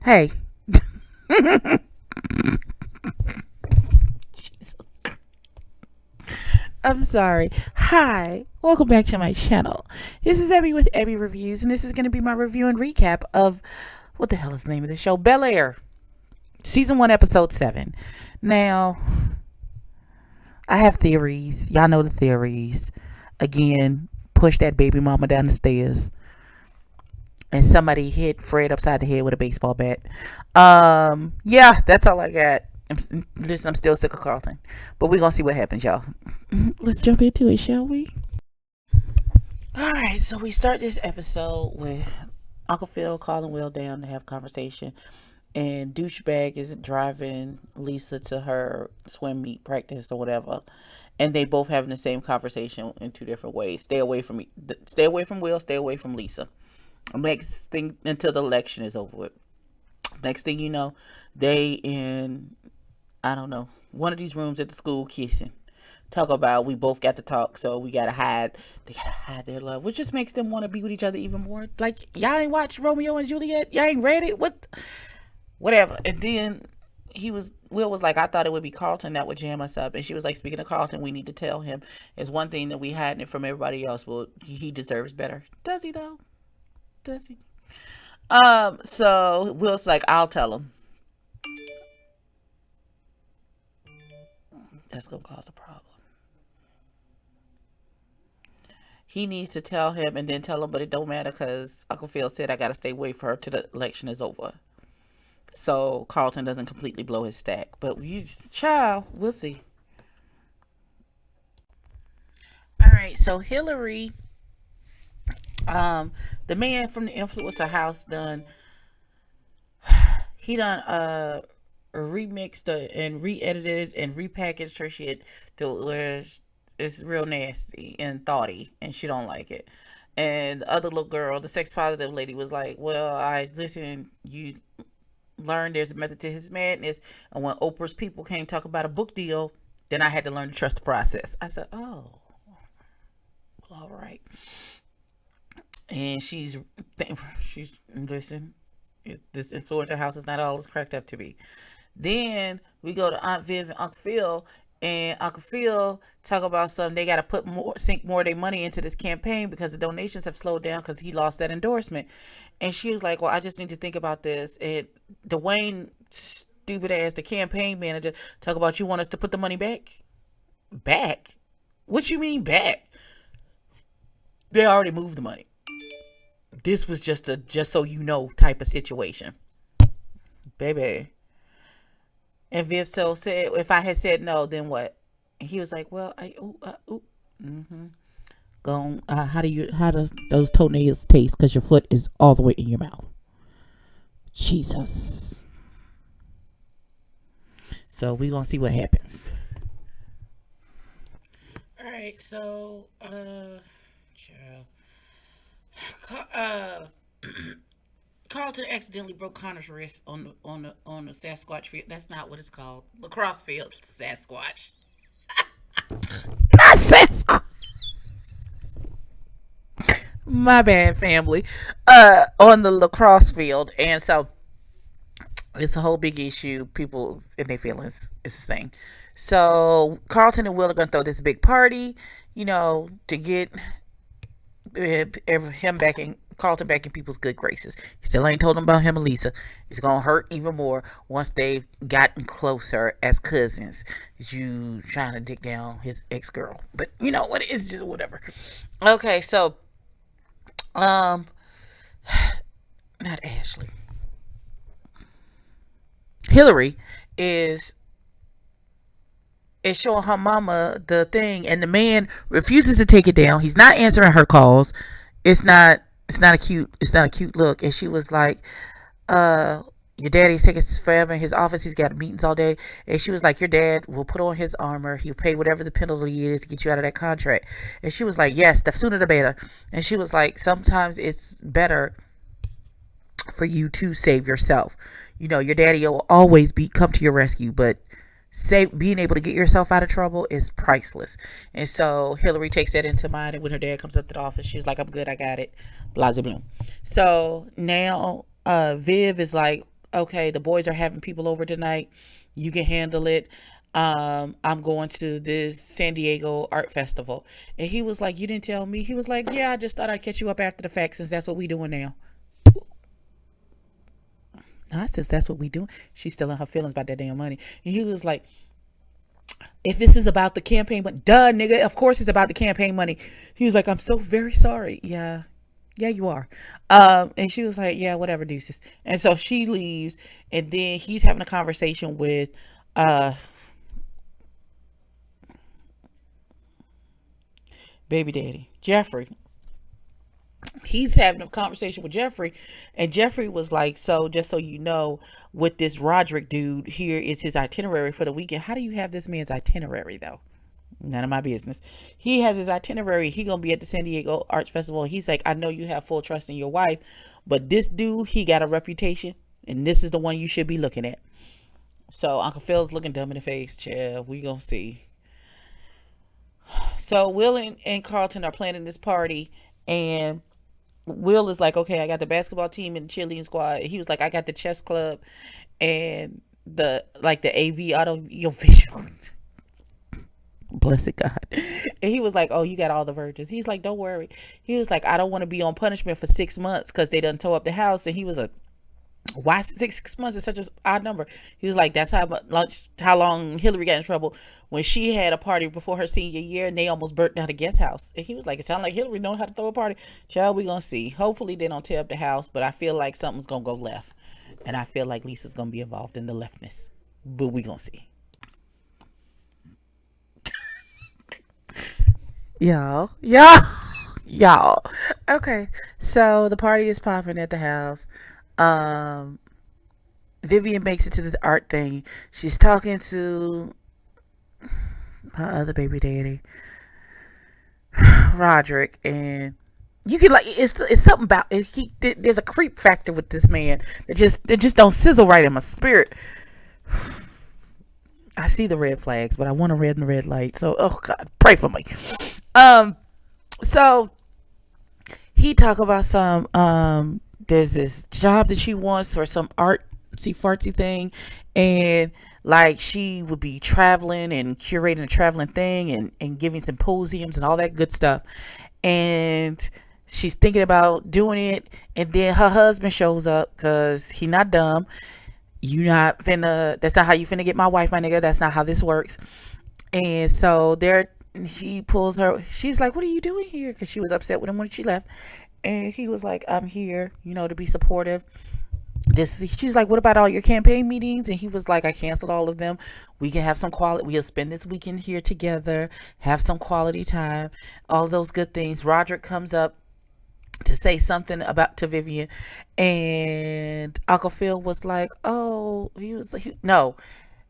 Hey. I'm sorry. Hi. Welcome back to my channel. This is Abby with Abby Reviews, and this is going to be my review and recap of what the hell is the name of the show? Bel Air. Season 1, Episode 7. Now, I have theories. Y'all know the theories. Again, push that baby mama down the stairs. And somebody hit Fred upside the head with a baseball bat. Yeah, that's all I got. Listen, I'm still sick of Carlton. But we're going to see what happens, y'all. Let's jump into it, shall we? Alright, so we start this episode with Uncle Phil calling Will down to have a conversation. And douchebag is driving Lisa to her swim meet practice or whatever. And they both having the same conversation in two different ways. Stay away from Will, stay away from Lisa. Next thing, until the election is over with. Next thing you know, they in, I don't know, one of these rooms at the school kissing. Talk about we both got to talk, so we gotta hide. They gotta hide their love, which just makes them want to be with each other even more. Like, y'all ain't watched Romeo and Juliet? Y'all ain't read it? Whatever. And then Will was like, I thought it would be Carlton that would jam us up. And she was like, speaking of Carlton, we need to tell him. It's one thing that we hiding it from everybody else. Well, he deserves better. Does he though? Does he? So Will's like, I'll tell him. That's gonna cause a problem. He needs to tell him and then tell him, but it don't matter because Uncle Phil said I gotta stay away for her till the election is over. So Carlton doesn't completely blow his stack. But child, we'll see. Alright, so Hillary, the man from the influencer house he done remixed and re-edited and repackaged her shit to where it's real nasty and thoughty and she don't like it. And the other little girl, the sex positive lady, was like, well, I listen, you learn there's a method to his madness. And when Oprah's people came talk about a book deal, then I had to learn to trust the process. I said, oh, well, all right. And she's listen, this influencer house is not all it's cracked up to be. Then we go to Aunt Viv and Uncle Phil, and Uncle Phil talk about something they got to sink more of their money into this campaign because the donations have slowed down because he lost that endorsement. And she was like, well, I just need to think about this. And Dwayne, stupid ass, the campaign manager, talk about you want us to put the money back? Back? What you mean back? They already moved the money. This was just so you know type of situation. Baby. And Viv so said, if I had said no, then what? And he was like, well, Go on, how does those toenails taste? Because your foot is all the way in your mouth. Jesus. So we gonna see what happens. All right, so child. Carlton accidentally broke Connor's wrist on the Sasquatch field. That's not what it's called. Lacrosse field. Sasquatch. Not Sasquatch. My bad, family. On the lacrosse field, and so it's a whole big issue. People and their feelings is the thing. So Carlton and Will are gonna throw this big party, to get him back in Carlton back in people's good graces. He still ain't told them about him and Lisa. It's gonna hurt even more once they've gotten closer as cousins. You trying to dig down his ex-girl. But you know what, it's just whatever. Okay, so not Ashley. Hillary is showing her mama the thing, and the man refuses to take it down. He's not answering her calls. It's not a cute look. And she was like, your daddy's taking forever in his office. He's got meetings all day. And she was like, your dad will put on his armor. He'll pay whatever the penalty is to get you out of that contract. And she was like, yes, the sooner the better. And she was like, sometimes it's better for you to save yourself. Your daddy will always come to your rescue, but being able to get yourself out of trouble is priceless. And so Hillary takes that into mind, and when her dad comes up to the office, she's like, I'm good, I got it, blah blah blah. So now Viv is like, okay, the boys are having people over tonight. You can handle it. I'm going to this San Diego art festival. And he was like, you didn't tell me. He was like, yeah, I just thought I'd catch you up after the fact since that's what we doing now. I says, that's what we doing. She's still in her feelings about that damn money. And he was like, if this is about the campaign money, duh, nigga, of course it's about the campaign money. He was like, I'm so very sorry. Yeah. Yeah, you are. And she was like, yeah, whatever, deuces. And so she leaves, and then he's having a conversation with baby daddy, Jeffrey. He's having a conversation with Jeffrey, and Jeffrey was like, so just so you know, with this Roderick dude, here is his itinerary for the weekend. How do you have this man's itinerary though? None of my business. He has his itinerary. He gonna be at the San Diego Arts Festival. He's like, I know you have full trust in your wife, but this dude, he got a reputation, and this is the one you should be looking at. So Uncle Phil's looking dumb in the face. Chair, we gonna see. So Will and Carlton are planning this party, and Will is like, okay, I got the basketball team and the cheerleading squad. He was like, I got the chess club and the AV audio visual. Blessed God. And he was like, oh, you got all the virgins. He's like, don't worry. He was like, I don't want to be on punishment for 6 months because they done tore up the house. And he was like, why 6 months is such an odd number? He was like, that's how long Hillary got in trouble when she had a party before her senior year and they almost burnt down the guest house. And he was like, it sounds like Hillary know how to throw a party. Child, we gonna see. Hopefully they don't tear up the house, but I feel like something's gonna go left. And I feel like Lisa's gonna be involved in the leftness. But we gonna see. Y'all. Okay, so the party is popping at the house. Um, Vivian makes it to the art thing. She's talking to my other baby daddy, Roderick, and you can like it's something about it. There's a creep factor with this man that just don't sizzle right in my spirit. I see the red flags, but I want a red and red light. So, oh God, pray for me. So he talk about some there's this job that she wants for some artsy fartsy thing, and like she would be traveling and curating a traveling thing and giving symposiums and all that good stuff, and she's thinking about doing it, and then her husband shows up because he not dumb. You not finna, that's not how you finna get my wife, my nigga. That's not how this works. And so he pulls her, she's like, what are you doing here? Because she was upset with him when she left. And he was like, I'm here, to be supportive. She's like, what about all your campaign meetings? And he was like, I canceled all of them. We can have some quality, we'll spend this weekend here together, have some quality time, all those good things. Roderick comes up to say something to Vivian, and Uncle Phil was like, oh, no,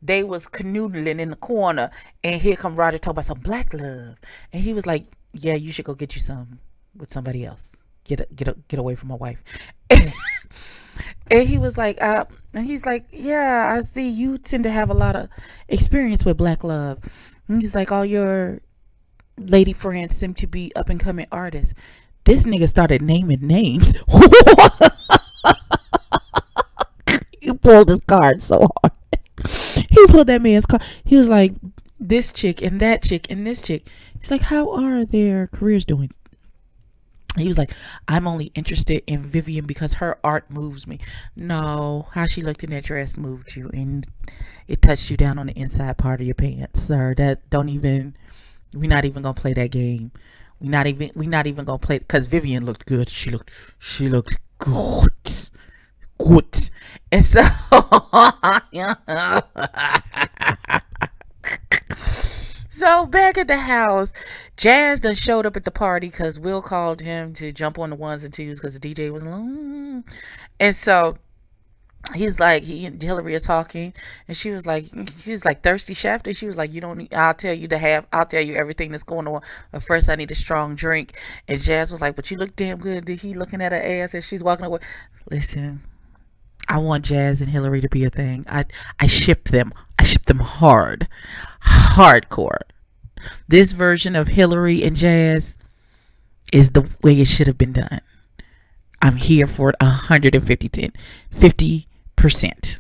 they was canoodling in the corner, and here come Roger talking about some black love, and he was like, yeah, you should go get you some with somebody else. Get away from my wife. And he was like, and he's like, yeah, I see you tend to have a lot of experience with black love. And he's like, all your lady friends seem to be up and coming artists. This nigga started naming names. He pulled his card so hard. He pulled that man's card. He was like, this chick and that chick and this chick. He's like, how are their careers doing? He was like, I'm only interested in Vivian because her art moves me. No, how she looked in that dress moved you, and it touched you down on the inside part of your pants, sir. We're not even gonna play that game. We're not even gonna play, because Vivian looked good. She looked good. And so so back at the house, Jazz done showed up at the party because Will called him to jump on the ones and twos because the DJ was alone. And so he's like, he and Hillary are talking, and she was like thirsty chef, and she was like, I'll tell you everything that's going on, but first I need a strong drink. And Jazz was like, but you look damn good. Did he looking at her ass as she's walking away? Listen, I want Jazz and Hillary to be a thing. I ship them hardcore. This version of Hillary and Jazz is the way it should have been done. I'm here for it 50%. percent.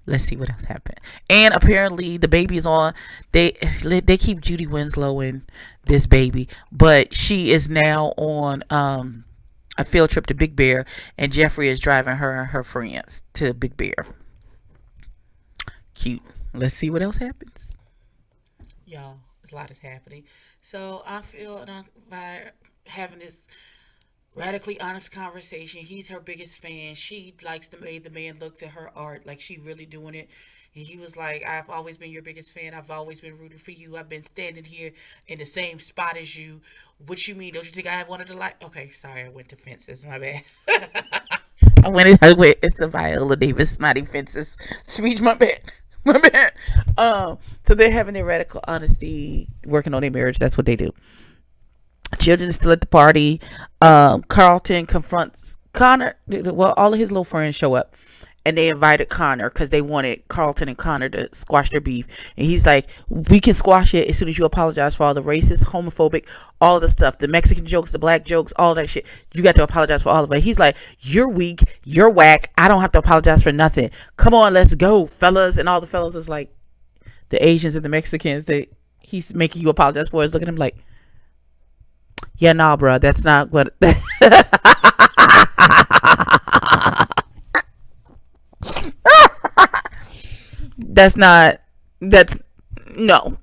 Let's see what else happened. And apparently the baby's on. They keep Judy Winslow in this baby, but she is now on a field trip to Big Bear, and Jeffrey is driving her and her friends to Big Bear. Cute. Let's see what else happens. Y'all, a lot is happening. So I feel by having this radically honest conversation. He's her biggest fan. She likes the way the man looks at her art, like she really doing it. And he was like, I've always been your biggest fan. I've always been rooting for you. I've been standing here in the same spot as you. What you mean? Don't you think I have one of the like? Okay, sorry, I went to fences. My bad. I went it's a Viola Davis Smiting Fences speech. My bad. My bad. So they're having their radical honesty, working on their marriage. That's what they do. Children is still at the party. Carlton confronts Connor. Well, all of his little friends show up, and they invited Connor because they wanted Carlton and Connor to squash their beef. And he's like, we can squash it as soon as you apologize for all the racist, homophobic, all the stuff, the Mexican jokes, the black jokes, all that shit. You got to apologize for all of it. He's like, you're weak, you're whack, I don't have to apologize for nothing. Come on, let's go, fellas. And all the fellas is like, the Asians and the Mexicans that he's making you apologize for is looking at him like, yeah, nah, bro, that's not what. That's not. That's no.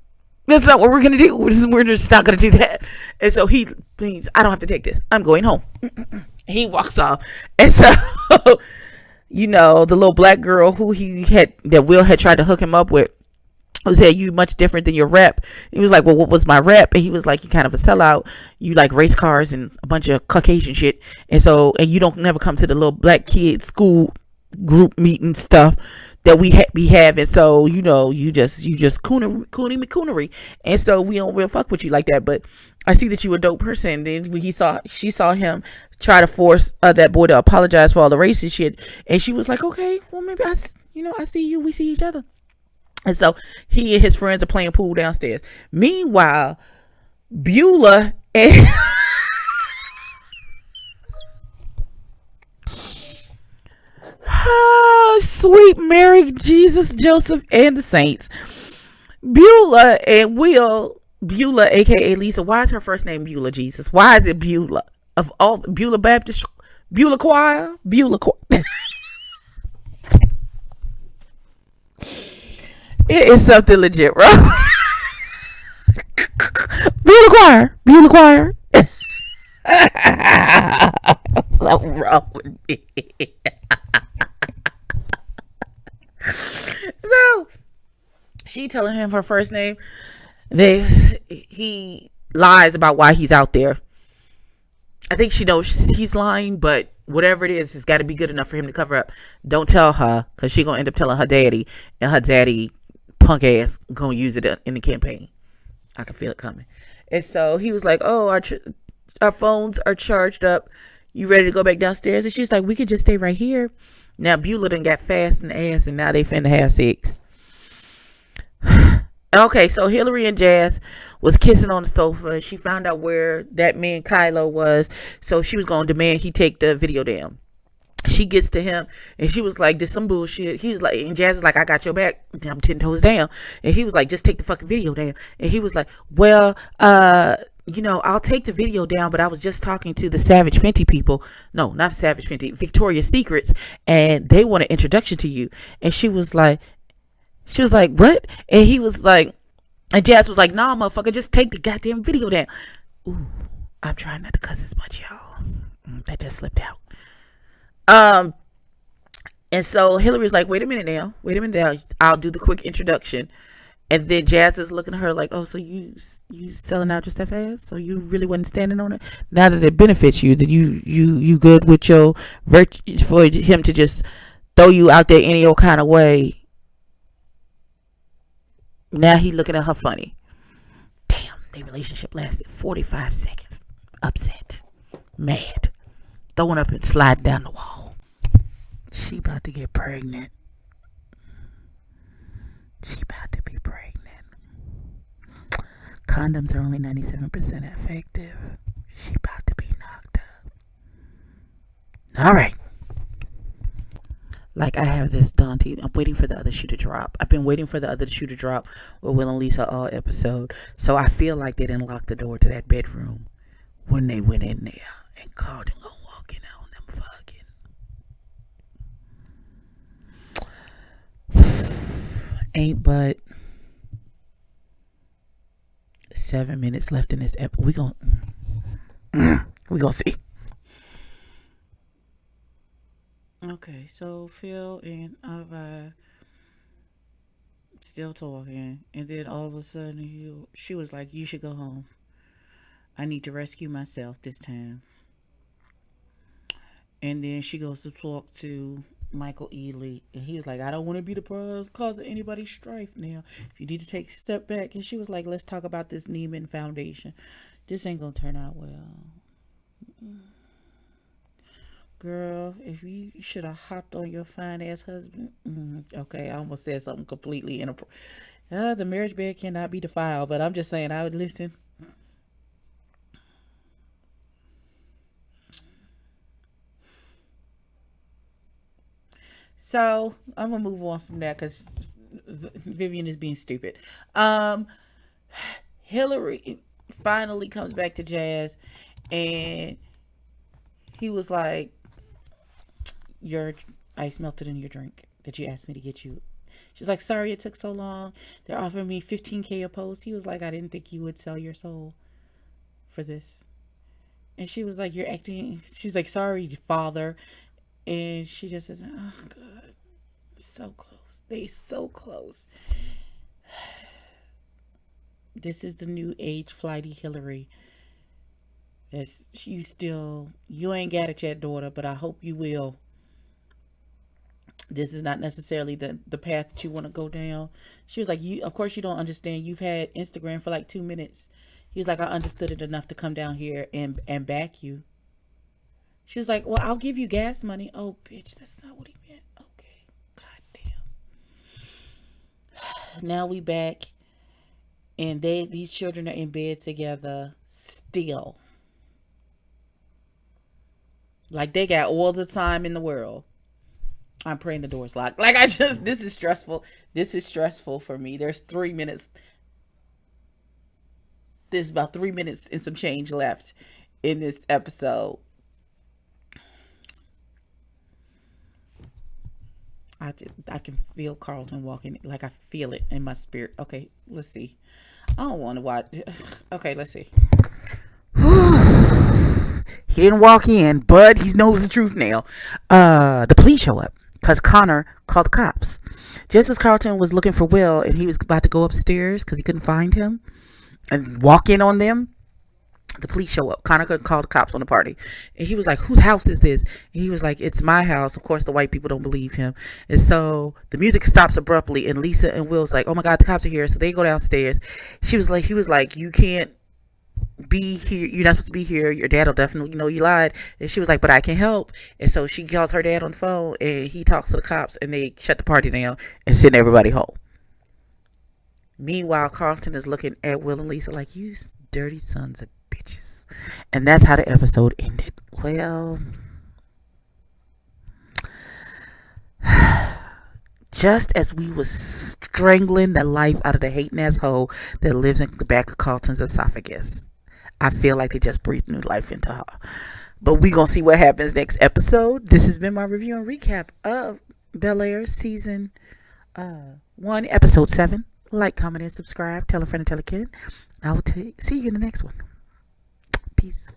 That's not what we're gonna do. We're just not gonna do that. And so he, please, I don't have to take this. I'm going home. He walks off, and so the little black girl who that Will had tried to hook him up with, who said, you much different than your rep. He was like, well, what was my rep? And he was like, you kind of a sellout. You like race cars and a bunch of Caucasian shit. And you don't never come to the little black kid school group meeting stuff that we be having. So, you just coonery. And so we don't real fuck with you like that. But I see that you a dope person. Then she saw him try to force that boy to apologize for all the racist shit. And she was like, okay, well, maybe I see you. We see each other. And so he and his friends are playing pool downstairs. Meanwhile, Beulah and sweet Mary, Jesus, Joseph, and the saints. Beulah and Beulah, aka Lisa. Why is her first name Beulah, Jesus? Why is it Beulah? Of all Beulah Baptist, Beulah Choir. It is something legit, bro. Beulah Choir. Something wrong with me. So she telling him her first name. He lies about why he's out there. I think she knows he's lying, but whatever it is, it's got to be good enough for him to cover up. Don't tell her, because she's gonna end up telling her daddy, and her daddy, punk ass, gonna use it in the campaign. I can feel it coming. And so he was like, oh, our phones are charged up, you ready to go back downstairs? And she's like, we could just stay right here. Now Beulah done got fast in the ass, and now they finna have sex. Okay, so Hillary and Jazz was kissing on the sofa. She found out where that man Kylo was, so she was gonna demand he take the video down. She gets to him, and she was like, "This some bullshit." He was like, and Jazz is like, "I got your back. I'm 10 toes down." And he was like, "Just take the fucking video down." And he was like, "Well, I'll take the video down, but I was just talking to the Savage Fenty people. No, not Savage Fenty, Victoria's Secrets, and they want an introduction to you." And she was like, "What?" And he was like, and Jazz was like, "Nah, motherfucker, just take the goddamn video down." Ooh, I'm trying not to cuss as much, y'all. That just slipped out. And so Hillary's like, wait a minute now. I'll do the quick introduction. And then Jazz is looking at her like, oh, so you selling out just that fast? So you really wasn't standing on it? Now that it benefits you, that you good with your virtue for him to just throw you out there any old kind of way. Now he looking at her funny. Damn, their relationship lasted 45 seconds. Upset. Mad. Throwing up and sliding down the wall. She about to get pregnant. She about to be pregnant. Condoms are only 97% effective. She about to be knocked up. All right. Like, I have this daunting. I'm waiting for the other shoe to drop. I've been waiting for the other shoe to drop with Will and Lisa all episode. So I feel like they didn't lock the door to that bedroom when they went in there and Carlton go walking out on them fucking. Ain't but 7 minutes left in this episode. We gonna see. Okay, so Phil and Ava still talking, and then all of a sudden she was like, "You should go home. I need to rescue myself this time." And then she goes to talk to Michael Ealy, and he was like, "I don't want to be the cause of anybody's strife now. If you need to take a step back." And she was like, "Let's talk about this Neiman Foundation. This ain't gonna turn out well." Girl, if you should have hopped on your fine ass husband. Okay, I almost said something completely inappropriate. The marriage bed cannot be defiled, but I'm just saying I would listen. So I'm gonna move on from that because Vivian is being stupid. Hillary finally comes back to Jazz, and he was like, "Your ice melted in your drink that you asked me to get you." She's like, "Sorry it took so long. They're offering me 15K a post." He was like, "I didn't think you would sell your soul for this." And she was like, "You're acting." She's like, "Sorry, father." And she just says, "Oh, God. So close. They so close." This is the new age flighty Hillary. You ain't got it yet, daughter, but I hope you will. This is not necessarily the path that you want to go down. She was like, of course you don't understand. You've had Instagram for like 2 minutes. He was like, "I understood it enough to come down here and back you." She was like, "Well, I'll give you gas money." Oh, bitch, that's not what he meant. Okay. God damn. Now we back, and these children are in bed together still. Like, they got all the time in the world. I'm praying the door's locked. Like, this is stressful. This is stressful for me. There's 3 minutes. There's about 3 minutes and some change left in this episode. I can feel Carlton walking. Like, I feel it in my spirit. Okay, let's see. I don't want to watch. Okay, let's see. He didn't walk in, but he knows the truth now. The police show up because Connor called the cops. Just as Carlton was looking for Will and he was about to go upstairs because he couldn't find him and walk in on them, the police show up. Connor could call the cops on the party. And he was like, "Whose house is this?" And he was like, "It's my house." Of course, the white people don't believe him. And so the music stops abruptly. And Lisa and Will's like, "Oh my God, the cops are here." So they go downstairs. He was like, "You can't be here. You're not supposed to be here. Your dad will definitely know you lied." And she was like, "But I can help." And so she calls her dad on the phone and he talks to the cops and they shut the party down and send everybody home. Meanwhile, Carlton is looking at Will and Lisa like, "You dirty sons of bitches." And that's how the episode ended. Well, just as we was strangling the life out of the hating asshole that lives in the back of Carlton's esophagus, I feel like they just breathed new life into her. But we gonna see what happens next episode. This has been my review and recap of Bel Air season 1, episode 7. Like, comment, and subscribe. Tell a friend and tell a kid. I will see you in the next one. Peace.